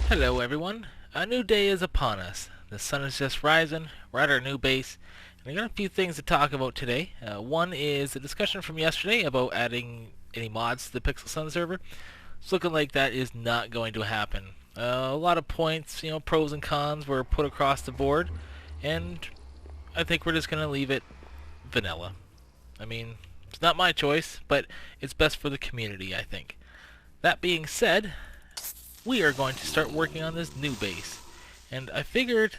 Hello everyone, a new day is upon us. The sun is just rising, we're at our new base, and I got a few things to talk about today. One is a discussion from yesterday about adding any mods to the Pixel Sun server. It's looking like that is not going to happen. A lot of points, pros and cons were put across the board, and I think we're just going to leave it vanilla. I mean, it's not my choice, but it's best for the community, I think. That being said, we are going to start working on this new base. And I figured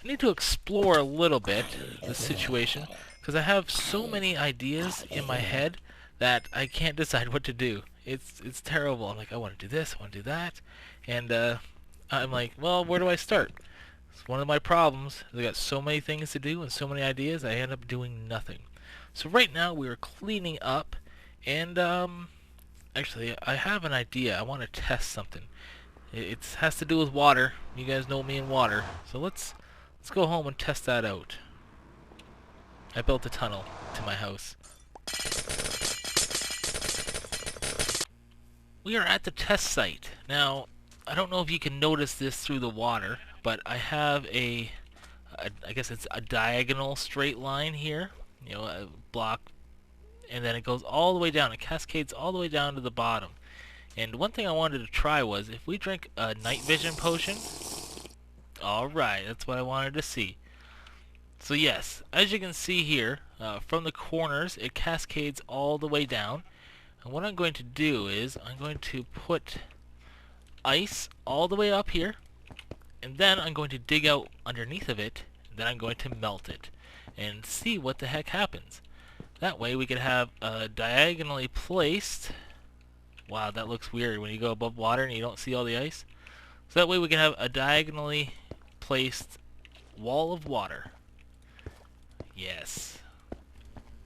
I need to explore a little bit the situation, because I have so many ideas in my head that I can't decide what to do. It's terrible. I'm like, I want to do this, I want to do that. And I'm like, well, where do I start? It's one of my problems. I got so many things to do and so many ideas, I end up doing nothing. So right now we are cleaning up, and actually I have an idea. I want to test something. It has to do with water. You guys know me and water. So let's go home and test that out. I built a tunnel to my house. We are at the test site. Now, I don't know if you can notice this through the water, but I have I guess it's a diagonal straight line here. A block, and then it goes all the way down. It cascades all the way down to the bottom. And one thing I wanted to try was if we drink a night vision potion. Alright, that's what I wanted to see. So yes, as you can see here, from the corners it cascades all the way down. And what I'm going to do is I'm going to put ice all the way up here. And then I'm going to dig out underneath of it. And then I'm going to melt it. And see what the heck happens. That way we can have diagonally placed. Wow, that looks weird when you go above water and you don't see all the ice. So that way we can have a diagonally placed wall of water. Yes.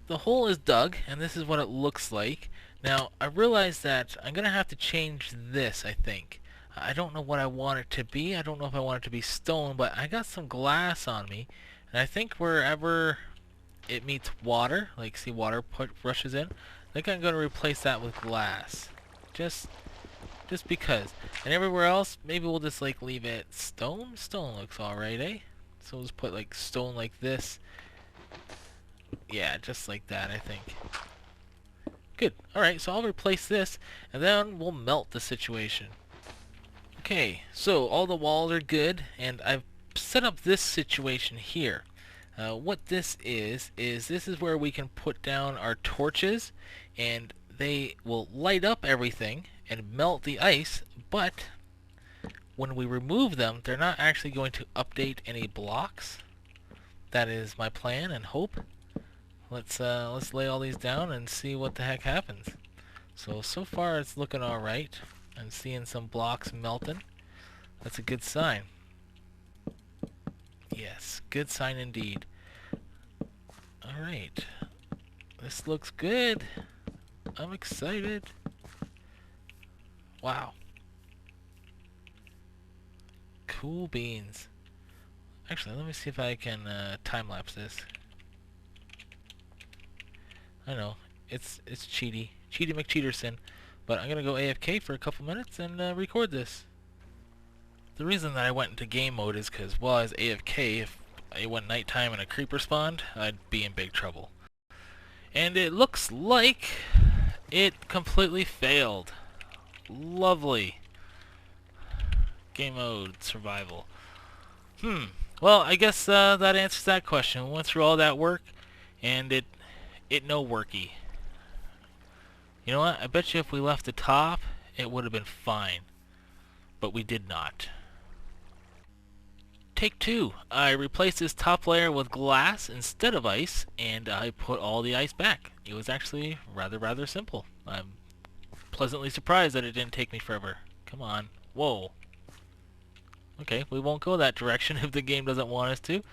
The hole is dug, and this is what it looks like. Now, I realize that I'm going to have to change this, I think. I don't know what I want it to be. I don't know if I want it to be stone, but I got some glass on me. And I think wherever it meets water, like see water rushes in, I think I'm going to replace that with glass. Just because. And everywhere else, maybe we'll just like leave it stone. Stone looks alright, eh? So we'll just put like stone like this. Yeah, just like that, I think. Good. Alright, so I'll replace this, and then we'll melt the situation. Okay, so all the walls are good, and I've set up this situation here. What this is this is where we can put down our torches, and they will light up everything and melt the ice, but when we remove them, they're not actually going to update any blocks. That is my plan and hope. Let's lay all these down and see what the heck happens. So far it's looking alright. I'm seeing some blocks melting. That's a good sign. Yes, good sign indeed. Alright. This looks good. I'm excited. Wow. Cool beans. Actually, let me see if I can time-lapse this. I know, it's cheaty. Cheaty McCheaterson. But I'm going to go AFK for a couple minutes and record this. The reason that I went into game mode is because while I was AFK, if it went nighttime and a creeper spawned, I'd be in big trouble. And it looks like it completely failed. Lovely. Game mode, survival. Well, I guess that answers that question. We went through all that work, and it no worky. You know what? I bet you if we left the top, it would have been fine. But we did not. Take two. I replaced this top layer with glass instead of ice, and I put all the ice back. It was actually rather simple. I'm pleasantly surprised that it didn't take me forever. Come on. Whoa. Okay, we won't go that direction if the game doesn't want us to.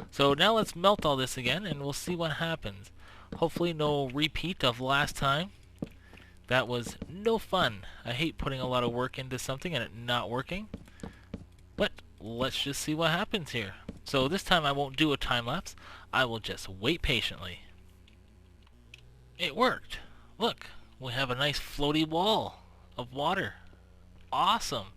So now let's melt all this again, and we'll see what happens. Hopefully no repeat of last time. That was no fun. I hate putting a lot of work into something and it not working. But let's just see what happens here. So this time I won't do a time lapse. I will just wait patiently. It worked. Look, we have a nice floaty wall of water. Awesome.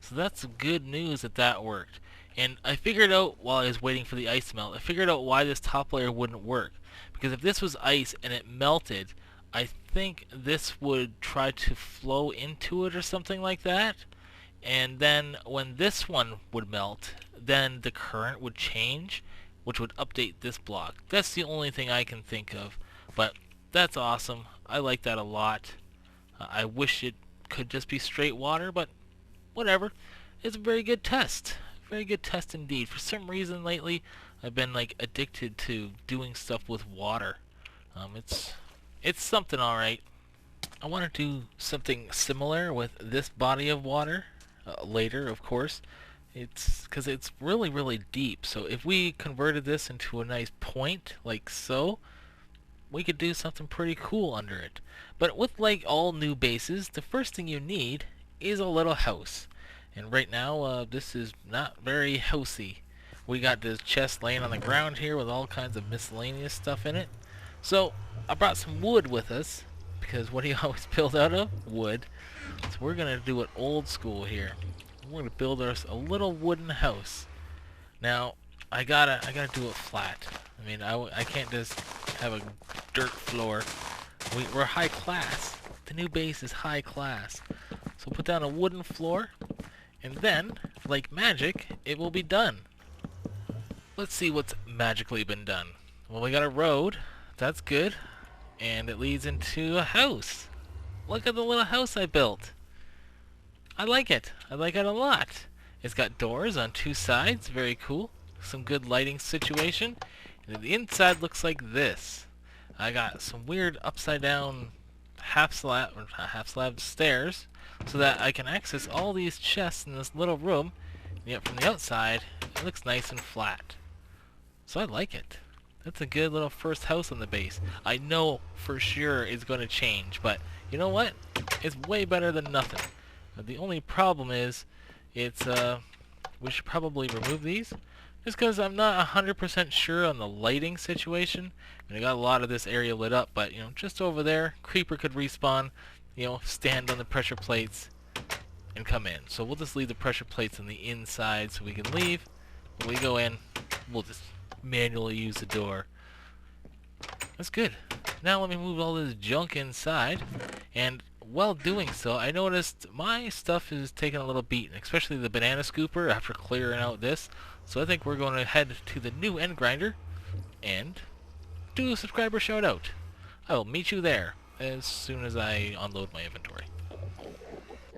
So that's good news that that worked. And I figured out while I was waiting for the ice to melt, I figured out why this top layer wouldn't work. Because if this was ice and it melted, I think this would try to flow into it or something like that. And then when this one would melt, then the current would change, which would update this block. That's the only thing I can think of. But that's awesome. I like that a lot. I wish it could just be straight water, but whatever. It's a very good test. Very good test indeed. For some reason lately, I've been like addicted to doing stuff with water. It's something alright. I want to do something similar with this body of water later, of course. It's because it's really, really deep. So if we converted this into a nice point, like so, we could do something pretty cool under it. But with like all new bases, the first thing you need is a little house. And right now, this is not very housey. We got this chest laying on the ground here with all kinds of miscellaneous stuff in it. So I brought some wood with us, because what do you always build out of? Wood. So we're gonna do it old school here. We're gonna build us a little wooden house. Now I gotta do it flat. I mean, I can't just have a dirt floor. We're high class. The new base is high class. So put down a wooden floor, and then, like magic, it will be done. Let's see what's magically been done. Well, we got a road. That's good. And it leads into a house. Look at the little house I built. I like it. I like it a lot. It's got doors on two sides. Very cool. Some good lighting situation. And the inside looks like this. I got some weird upside down half slab stairs so that I can access all these chests in this little room. And yet from the outside, it looks nice and flat. So I like it. That's a good little first house on the base. I know for sure it's going to change, but you know what? It's way better than nothing. The only problem is, we should probably remove these, just because I'm not 100% sure on the lighting situation. I mean, I got a lot of this area lit up, but you know, just over there, creeper could respawn, you know, stand on the pressure plates, and come in. So we'll just leave the pressure plates on the inside so we can leave. When we go in, we'll just manually use the door. That's good. Now let me move all this junk inside, and while doing so, I noticed my stuff is taking a little beating, especially the banana scooper after clearing out this. So I think we're going to head to the new end grinder and do a subscriber shout out. I will meet you there as soon as I unload my inventory.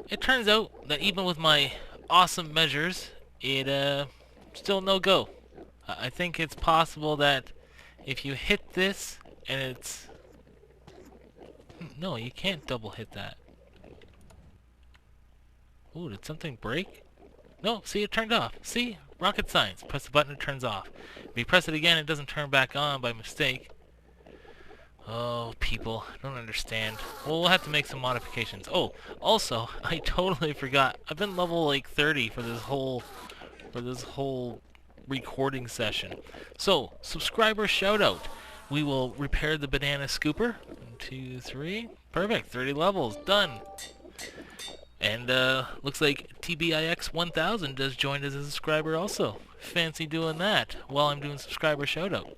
It turns out that even with my awesome measures, it still no go. I think it's possible that if you hit this and it's... No, you can't double hit that. Ooh, did something break? No, see, it turned off. See? Rocket science. Press the button, it turns off. If you press it again, it doesn't turn back on by mistake. Oh, people, I don't understand. Well, we'll have to make some modifications. Oh, also, I totally forgot. I've been level like 30 for this whole recording session. So, subscriber shout out. We will repair the banana scooper. 1, 2, 3. Perfect. 30 levels. Done. And looks like TBIX1000 just joined as a subscriber also. Fancy doing that while I'm doing subscriber shout out.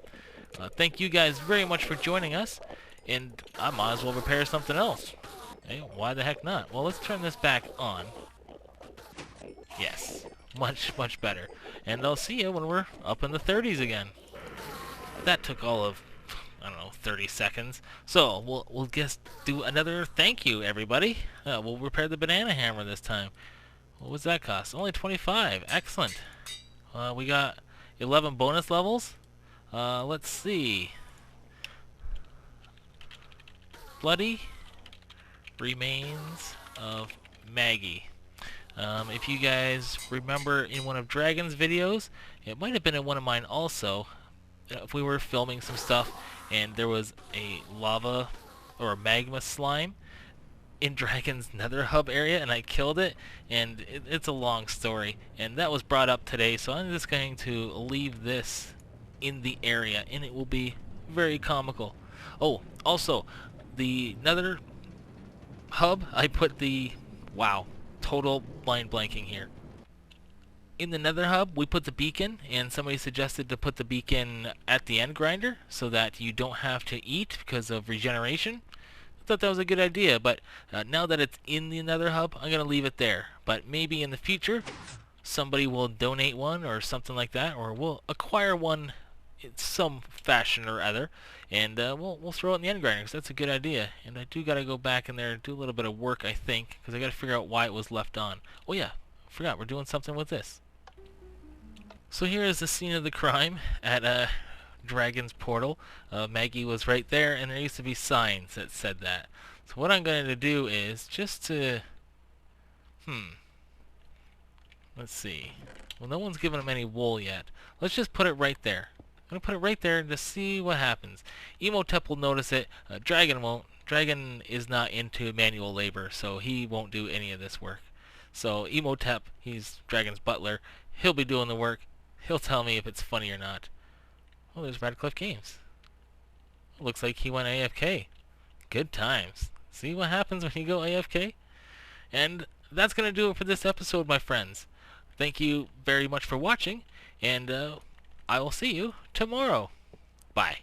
Thank you guys very much for joining us. And I might as well repair something else. Hey, why the heck not? Well, let's turn this back on. Yes. Much, much better. And I'll see you when we're up in the 30s again. That took all of, I don't know, 30 seconds. So, we'll just do another thank you, everybody. We'll repair the banana hammer this time. What was that cost? Only 25. Excellent. We got 11 bonus levels. Let's see. Bloody Remains of Maggie. If you guys remember in one of Dragon's videos, it might have been in one of mine also, if we were filming some stuff and there was a lava or a magma slime in Dragon's nether hub area and I killed it, and it's a long story, and that was brought up today, so I'm just going to leave this in the area and it will be very comical. Oh, also, the nether hub, I put the, wow, total blind blanking here. In the Nether Hub, we put the beacon, and somebody suggested to put the beacon at the end grinder so that you don't have to eat because of regeneration. I thought that was a good idea, but now that it's in the Nether Hub, I'm going to leave it there. But maybe in the future, somebody will donate one or something like that, or we'll acquire one in some fashion or other, and we'll throw it in the end grinder because that's a good idea. And I do got to go back in there and do a little bit of work, I think, because I got to figure out why it was left on. Oh yeah, I forgot, we're doing something with this. So here is the scene of the crime at Dragon's Portal. Maggie was right there, and there used to be signs that said that. So what I'm going to do is just to... Let's see. Well, no one's given him any wool yet. Let's just put it right there. I'm going to put it right there to see what happens. Emotep will notice it. Dragon won't. Dragon is not into manual labor, so he won't do any of this work. So Emotep, he's Dragon's butler. He'll be doing the work. He'll tell me if it's funny or not. Oh, there's Radcliffe Games. Looks like he went AFK. Good times. See what happens when you go AFK? And that's going to do it for this episode, my friends. Thank you very much for watching, and I will see you tomorrow. Bye.